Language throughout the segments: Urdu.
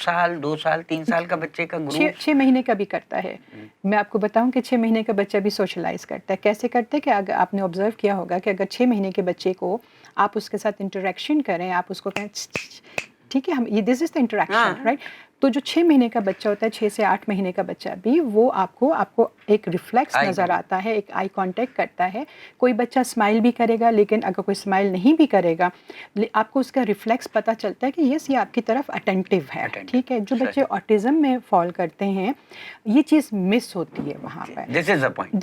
سال 2 سال 3 سال کا بچے کا گروپ 6 مہینے کا بھی کرتا ہے. میں آپ کو بتاؤں کہ 6 مہینے کا بچہ بھی سوشلائز کرتا ہے. کیسے کرتا ہے کہ اگر آپ نے آبزرو کیا ہوگا کہ اگر 6 مہینے کے بچے کو آپ اس کے ساتھ انٹریکشن کریں, آپ اس کو کہیں ٹھیک ہے, ہم یہ دس از دا انٹریکشن رائٹ. تو جو 6 مہینے کا بچہ ہوتا ہے, 6 سے 8 مہینے کا بچہ بھی, وہ آپ کو ایک ریفلیکس نظر آتا ہے, ایک آئی کانٹیکٹ کرتا ہے. کوئی بچہ اسمائل بھی کرے گا, لیکن اگر کوئی اسمائل نہیں بھی کرے گا, آپ کو اس کا ریفلیکس پتہ چلتا ہے کہ یس یہ آپ کی طرف اٹینٹیو ہے. ٹھیک ہے, جو بچے آٹزم میں فال کرتے ہیں یہ چیز مس ہوتی ہے وہاں پہ. دس از دا پوائنٹ.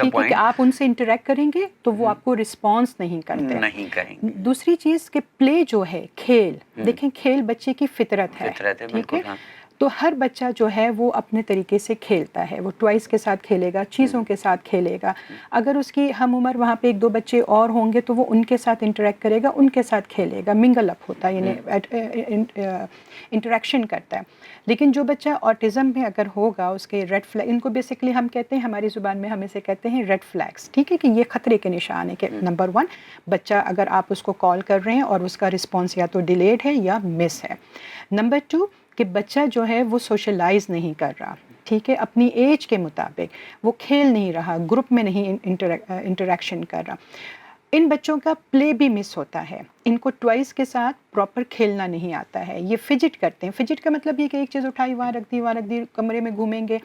ٹھیک ہے کہ آپ ان سے انٹریکٹ کریں گے تو وہ آپ کو رسپانس نہیں کرتے. دوسری چیز کہ پلے جو ہے, کھیل, دیکھیں کھیل بچے کی فطرت ہے. ٹھیک ہے, تو ہر بچہ جو ہے وہ اپنے طریقے سے کھیلتا ہے. وہ ٹوائز کے ساتھ کھیلے گا, چیزوں کے ساتھ کھیلے گا. اگر اس کی ہم عمر وہاں پہ 1-2 بچے اور ہوں گے تو وہ ان کے ساتھ انٹریکٹ کرے گا, ان کے ساتھ کھیلے گا, منگل اپ ہوتا ہے, یعنی انٹریکشن کرتا ہے. لیکن جو بچہ آٹزم میں اگر ہوگا, اس کے ریڈ فلیگ, ان کو بیسکلی ہم کہتے ہیں, ہماری زبان میں ہم اسے کہتے ہیں ریڈ فلیگس. ٹھیک ہے, کہ یہ خطرے کے نشان ہے کہ نمبر 1 بچہ اگر آپ اس کو کال کر رہے ہیں اور اس کا رسپانس یا تو ڈیلیڈ ہے یا مس ہے. نمبر 2 کہ بچہ جو ہے وہ سوشلائز نہیں کر رہا. ٹھیک ہے, اپنی ایج کے مطابق وہ کھیل نہیں رہا, گروپ میں نہیں انٹریکشن کر رہا. ان بچوں کا پلے بھی مس ہوتا ہے. ان کو ٹوائز کے ساتھ پراپر کھیلنا نہیں آتا ہے. یہ فجٹ کرتے ہیں. فجٹ کا مطلب یہ کہ ایک چیز اٹھائی وہاں رکھ دی, کمرے میں گھومیں گے.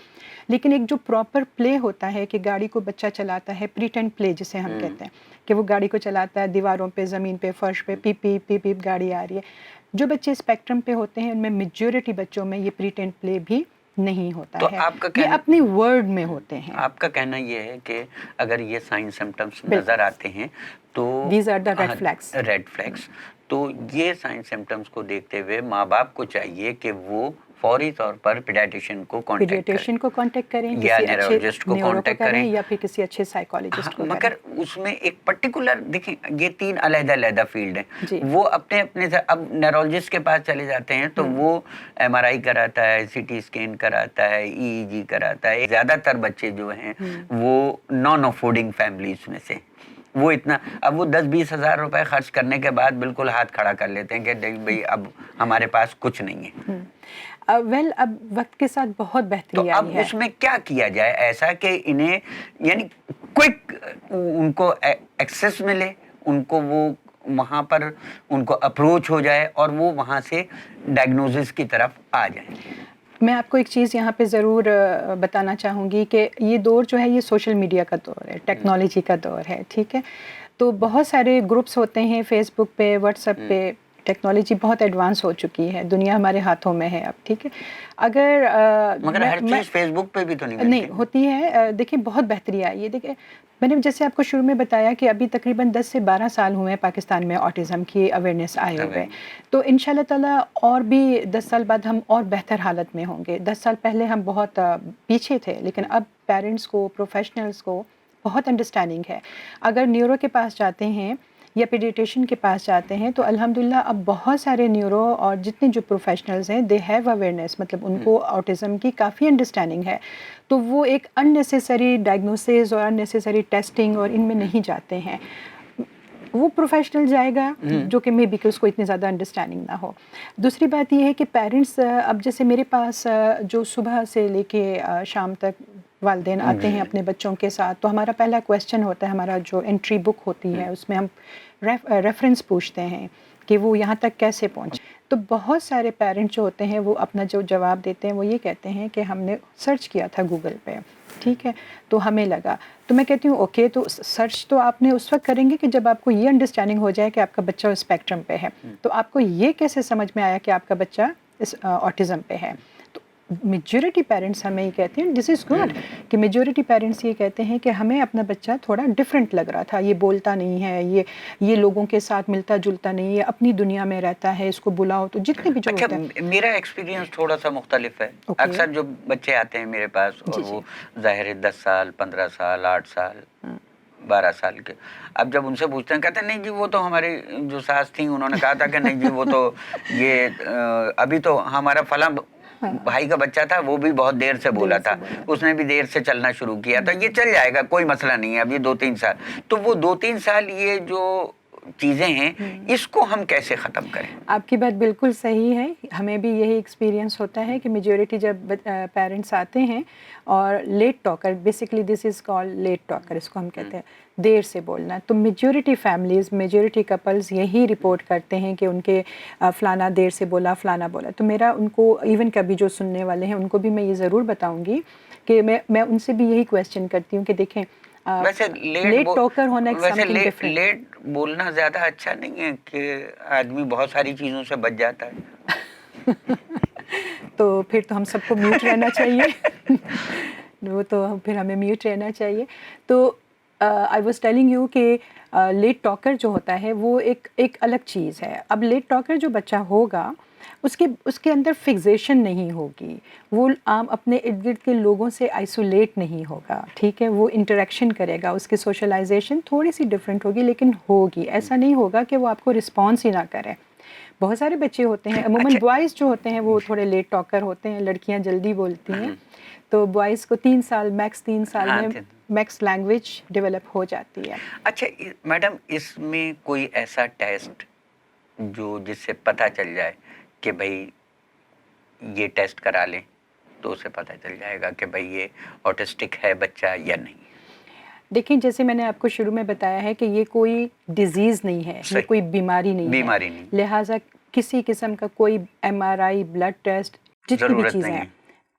لیکن ایک جو پراپر پلے ہوتا ہے کہ گاڑی کو بچہ چلاتا ہے, پریٹینڈ پلے جسے ہم کہتے ہیں, کہ وہ گاڑی کو چلاتا ہے, دیواروں پہ, زمین پہ, فرش پہ, پیپ پیپ پیپ پیپ گاڑی آ رہی ہے. جو بچے اسپیکٹرم پہ ہوتے ہیں ان میں میجورٹی بچوں میں یہ پریٹینڈ پلے بھی نہیں ہوتا ہے. یہ اپنی ورڈ میں ہوتے ہیں. آپ کا کہنا یہ ہے کہ اگر یہ سائن سمپٹمز نظر آتے ہیں تو these are the red flags. Red flags. تو یہ سائن سمپٹمز کو دیکھتے ہوئے ماں باپ کو چاہیے کہ وہ فوری طور پر پیڈیاٹیشین کو کانٹیکٹ کریں, یا نیورولوجسٹ کو کانٹیکٹ کریں, یا پھر کسی اچھے سائیکالوجسٹ کو. مگر اس میں ایک پرٹیکولر دیکھیں, یہ 3 علیحدہ فیلڈ ہیں. وہ اپنے اب نیورولوجسٹ کے پاس چلے جاتے ہیں تو وہ ایم آر آئی کراتا ہے, سی ٹی اسکین کراتا ہے, ای جی کراتا ہے. زیادہ تر بچے جو ہیں وہ نان افورڈنگ فیملیز میں سے, وہ اتنا اب وہ 10-20 ہزار روپے خرچ کرنے کے بعد بالکل ہاتھ کھڑا کر لیتے ہیں کہ بھئی اب ہمارے پاس کچھ نہیں ہے. اب وقت کے ساتھ بہت بہتری آئی ہے. تو اب اس میں کیا کیا جائے ایسا کہ انہیں یعنی کوئک ان کو ایکسیس ملے, ان کو وہ وہاں پر ان کو اپروچ ہو جائے اور وہ وہاں سے ڈائگنوزس کی طرف آ جائیں. میں آپ کو ایک چیز یہاں پہ ضرور بتانا چاہوں گی کہ یہ دور جو ہے یہ سوشل میڈیا کا دور ہے, ٹیکنالوجی کا دور ہے. ٹھیک ہے, تو بہت سارے گروپس ہوتے ہیں فیس بک پہ, واٹس ایپ پہ. ٹیکنالوجی بہت ایڈوانس ہو چکی ہے, دنیا ہمارے ہاتھوں میں ہے اب. ٹھیک ہے, اگر مگر ہر چیز فیس بک پہ بھی تو نہیں ہوتی ہے. دیکھیں بہت بہتری آئی ہے. دیکھیں میں نے جیسے آپ کو شروع میں بتایا کہ ابھی تقریباً 10 سے 12 سال ہوئے ہیں پاکستان میں آٹزم کی اویئرنیس آئے ہوئے, تو ان شاء اللہ تعالیٰ اور بھی 10 سال بعد ہم اور بہتر حالت میں ہوں گے. 10 سال پہلے ہم بہت پیچھے تھے, لیکن اب پیرنٹس کو, پروفیشنلز کو بہت انڈرسٹینڈنگ ہے. اگر نیورو کے پاس جاتے ہیں یا پیڈیٹیشین کے پاس جاتے ہیں تو الحمدللہ اب بہت سارے نیورو اور جتنے جو پروفیشنلز ہیں دے ہیو اویئرنیس, مطلب ان کو آٹزم کی کافی انڈرسٹینڈنگ ہے. تو وہ ایک ان نیسیسری ڈائگنوسز اور ان نیسیسری ٹیسٹنگ اور ان میں نہیں جاتے ہیں. وہ پروفیشنل جائے گا جو کہ مے بی کہ اس کو اتنی زیادہ انڈرسٹینڈنگ نہ ہو. دوسری بات یہ ہے کہ پیرنٹس اب جیسے میرے پاس جو صبح سے لے کے شام تک والدین آتے ہیں اپنے بچوں کے ساتھ, تو ہمارا پہلا کویسچن ہوتا ہے, ہمارا جو انٹری بک ہوتی ہے اس میں ہم ریفرنس پوچھتے ہیں کہ وہ یہاں تک کیسے پہنچے. تو بہت سارے پیرنٹس جو ہوتے ہیں وہ اپنا جو جواب دیتے ہیں وہ یہ کہتے ہیں کہ ہم نے سرچ کیا تھا گوگل پہ, ٹھیک ہے, تو ہمیں لگا. تو میں کہتی ہوں اوکے, تو سرچ تو آپ نے اس وقت کریں گے کہ جب آپ کو یہ انڈرسٹینڈنگ ہو جائے کہ آپ کا بچہ اسپیکٹرم پہ ہے. تو آپ کو یہ کیسے سمجھ میں آیا کہ آپ کا بچہ آٹزم پہ ہے؟ تو میجورٹی پیرنٹس ہمیں یہ کہتے ہیں, دس از گڈ, کہ میجورٹی پیرنٹس یہ کہتے ہیں کہ ہمیں اپنا بچہ تھوڑا ڈفرینٹ لگ رہا تھا, یہ بولتا نہیں ہے, یہ لوگوں کے ساتھ ملتا جلتا نہیں ہے, اپنی دنیا میں رہتا ہے, اس کو بلاؤ تو جتنے بھی جو ہوتا ہے. میرا ایکسپیرینس تھوڑا سا مختلف ہے. اکثر جو بچے آتے ہیں میرے پاس اور وہ ظاہر ہے 10 سال 15 سال 8 سال 12 سال کے, اب جب ان سے پوچھتے ہیں کہتے ہیں نہیں جی وہ تو ہماری جو ساس تھیں انہوں نے کہا تھا کہ نہیں جی وہ تو یہ ابھی تو ہمارا فلاں بھائی کا بچہ تھا وہ بھی بہت دیر سے بولا تھا, اس نے بھی دیر سے چلنا شروع کیا, تو یہ چل جائے گا, کوئی مسئلہ نہیں ہے, اب یہ 2-3 سال. تو وہ 2-3 سال یہ جو چیزیں ہیں اس کو ہم کیسے ختم کریں؟ آپ کی بات بالکل صحیح ہے. ہمیں بھی یہی ایکسپیرینس ہوتا ہے کہ میجورٹی جب پیرنٹس آتے ہیں اور late talker, basically this is called late talker, اس کو ہم کہتے ہیں دیر سے بولنا، تو میجورٹی فیملیز، میجورٹی کپلز یہی رپورٹ کرتے ہیں کہ ان کے فلانا دیر سے بولا، فلانا بولا. تو میرا ان کو ایون کبھی جو سننے والے ہیں ان کو بھی میں یہ ضرور بتاؤں گی کہ میں ان سے بھی یہی کویسچن کرتی ہوں کہ دیکھیں ویسے لیٹ ٹاکر ہونا ایک ویسے سمتھنگ ڈفرینٹ. لیٹ بولنا زیادہ اچھا نہیں ہے کہ آدمی بہت ساری چیزوں سے بچ جاتا ہے؟ تو پھر تو ہم سب کو میوٹ رہنا چاہیے. وہ تو پھر ہمیں میوٹ رہنا چاہیے. تو آئی واز ٹیلنگ یو کہ لیٹ ٹاکر جو ہوتا ہے وہ ایک الگ چیز ہے. اب لیٹ ٹاکر جو بچہ ہوگا اس کے اندر فکسیشن نہیں ہوگی، وہ عام اپنے ارد گرد کے لوگوں سے آئسولیٹ نہیں ہوگا، ٹھیک ہے، وہ انٹریکشن کرے گا، اس کی سوشلائزیشن تھوڑی سی ڈفرینٹ ہوگی لیکن ہوگی. ایسا نہیں ہوگا کہ وہ آپ کو رسپانس ہی نہ کرے. بہت سارے بچے ہوتے ہیں، عموماً بوائز جو ہوتے ہیں وہ تھوڑے لیٹ ٹاکر ہوتے ہیں، لڑکیاں جلدی بولتی ہیں. تو بوائز کو 3 سال میں میکس لینگویج ڈیولپ ہو جاتی ہے. اچھا میڈم، اس میں کوئی ایسا ٹیسٹ جس سے پتہ چل جائے کہ بھائی یہ ٹیسٹ کرا لیں تو اسے پتہ چل جائے گا کہ بھائی یہ آٹسٹک ہے بچہ یا نہیں؟ دیکھیں جیسے میں نے آپ کو شروع میں بتایا ہے کہ یہ کوئی ڈیزیز نہیں ہے، یہ کوئی بیماری نہیں ہے، لہٰذا کسی قسم کا کوئی MRI، بلڈ ٹیسٹ، جتنی بھی چیزیں ہیں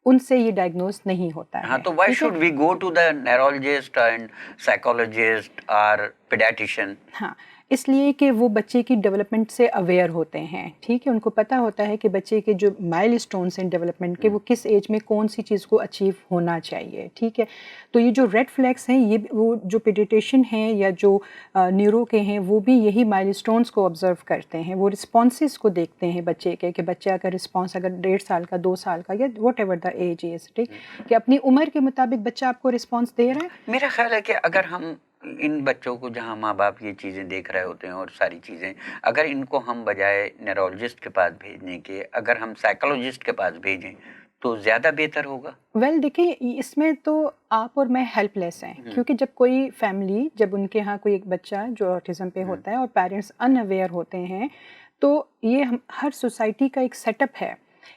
ان سے یہ ڈائگنوز نہیں ہوتا ہے. ہاں تو why should we go to the neurologist and psychologist اور پیڈیاٹیشین؟ ہاں، اس لیے کہ وہ بچے کی ڈیولپمنٹ سے اویئر ہوتے ہیں، ٹھیک ہے، ان کو پتہ ہوتا ہے کہ بچے کے جو مائل اسٹونس ہیں ڈیولپمنٹ کے وہ کس ایج میں کون سی چیز کو اچیو ہونا چاہیے، ٹھیک ہے. تو یہ جو ریڈ فلیگس ہیں، یہ وہ جو پیڈیٹیشین ہیں یا جو نیورو کے ہیں وہ بھی یہی مائل اسٹونس کو آبزرو کرتے ہیں، وہ رسپانسز کو دیکھتے ہیں بچے کے کہ بچہ کا رسپانس اگر 1.5 سال کا، 2 سال کا، یا واٹ ایور دا ایج از، ٹھیک، کہ اپنی عمر کے مطابق بچہ آپ کو رسپانس دے رہا ہے. میرا خیال ہے کہ اگر ہم ان بچوں کو، جہاں ماں باپ یہ چیزیں دیکھ رہے ہوتے ہیں اور ساری چیزیں، اگر ان کو ہم بجائے نیورولوجسٹ کے پاس بھیجنے کے اگر ہم سائیکولوجسٹ کے پاس بھیجیں تو زیادہ بہتر ہوگا. دیکھیں اس میں تو آپ اور میں ہیلپ لیس ہیں، کیونکہ جب کوئی فیملی، جب ان کے ہاں کوئی ایک بچہ جو آٹزم پہ ہوتا ہے اور پیرنٹس ان اویئر ہوتے ہیں، تو یہ ہر سوسائٹی کا ایک سیٹ اپ ہے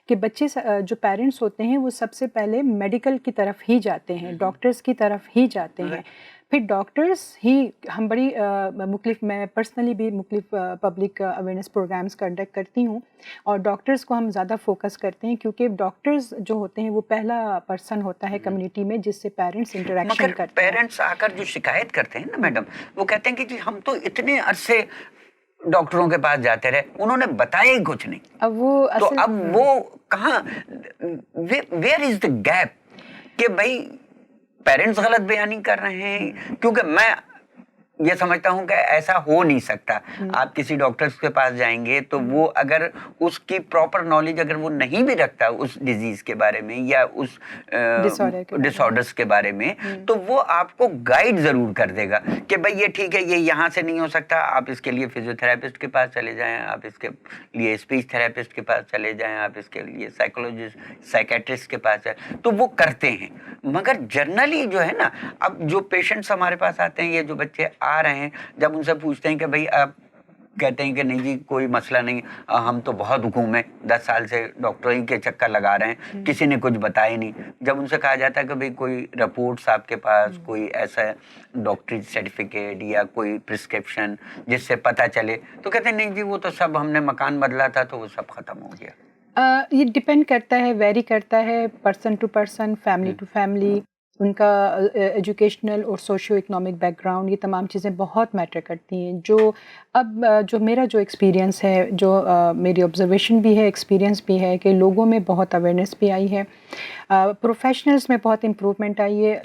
کہ بچے جو پیرنٹس ہوتے ہیں وہ سب سے پہلے میڈیکل کی طرف ہی جاتے ہیں، ڈاکٹرز کی طرف ہی جاتے ہیں. پھر ڈاکٹرز ہی، ہم بڑی مختلف، میں پرسنلی بھی مختلف پبلک اویئرنیس پروگرامز کنڈکٹ کرتی ہوں اور ڈاکٹرز کو ہم زیادہ فوکس کرتے ہیں کیونکہ ڈاکٹرز جو ہوتے ہیں وہ پہلا پرسن ہوتا ہے کمیونٹی میں جس سے پیرنٹس انٹریکشن کرتے ہیں. پیرنٹس آ کر جو شکایت کرتے ہیں نا میڈم، وہ کہتے ہیں کہ جی ہم تو اتنے عرصے ڈاکٹروں کے پاس جاتے رہے، انہوں نے بتایا ہی کچھ نہیں. اب وہ کہاں، ویئر از دا گیپ کہ بھائی پیرنٹس غلط بیانی کر رہے ہیں؟ کیونکہ میں یہ سمجھتا ہوں کہ ایسا ہو نہیں سکتا. آپ کسی ڈاکٹر کے پاس جائیں گے تو وہ اگر اس کی پراپر نالج اگر وہ نہیں بھی رکھتا اس ڈیزیز کے بارے میں یا اس ڈس آرڈرس کے بارے میں، تو وہ آپ کو گائیڈ ضرور کر دے گا کہ بھائی یہ ٹھیک ہے، یہ یہاں سے نہیں ہو سکتا، آپ اس کے لیے فزیو تھراپسٹ کے پاس چلے جائیں، آپ اس کے لیے اسپیچ تھراپسٹ کے پاس چلے جائیں، آپ اس کے لیے سائیکولوجسٹ، سائیکیٹرسٹ کے پاس جائیں. تو وہ کرتے ہیں. مگر جنرلی جو ہے نا، اب جو پیشنٹس ہمارے پاس آتے ہیں، یہ جو بچے آ رہے ہیں، جب ان سے پوچھتے ہیں کہ بھائی آپ کہتے ہیں کہ نہیں جی کوئی مسئلہ نہیں، ہم تو بہت حکوم ہے، 10 سال سے ڈاکٹری کے چکر لگا رہے ہیں، کسی نے کچھ بتایا نہیں. جب ان سے کہا جاتا ہے کہ بھئی کوئی رپورٹس آپ کے پاس، کوئی ایسا ڈاکٹری سرٹیفکیٹ یا کوئی پرسکرپشن جس سے پتہ چلے، تو کہتے ہیں نہیں جی وہ تو سب ہم نے مکان بدلا تھا تو وہ سب ختم ہو گیا. یہ ڈپینڈ کرتا ہے، ویری کرتا ہے person to person, family to family, ان کا ایجوکیشنل اور سوشیو اکنامک بیک گراؤنڈ، یہ تمام چیزیں بہت میٹر کرتی ہیں. جو میرا جو ایکسپیرینس ہے، جو میری آبزرویشن بھی ہے، ایکسپیرینس بھی ہے کہ لوگوں میں بہت اویئرنیس بھی آئی ہے، پروفیشنلز میں بہت امپرومنٹ آئی ہے.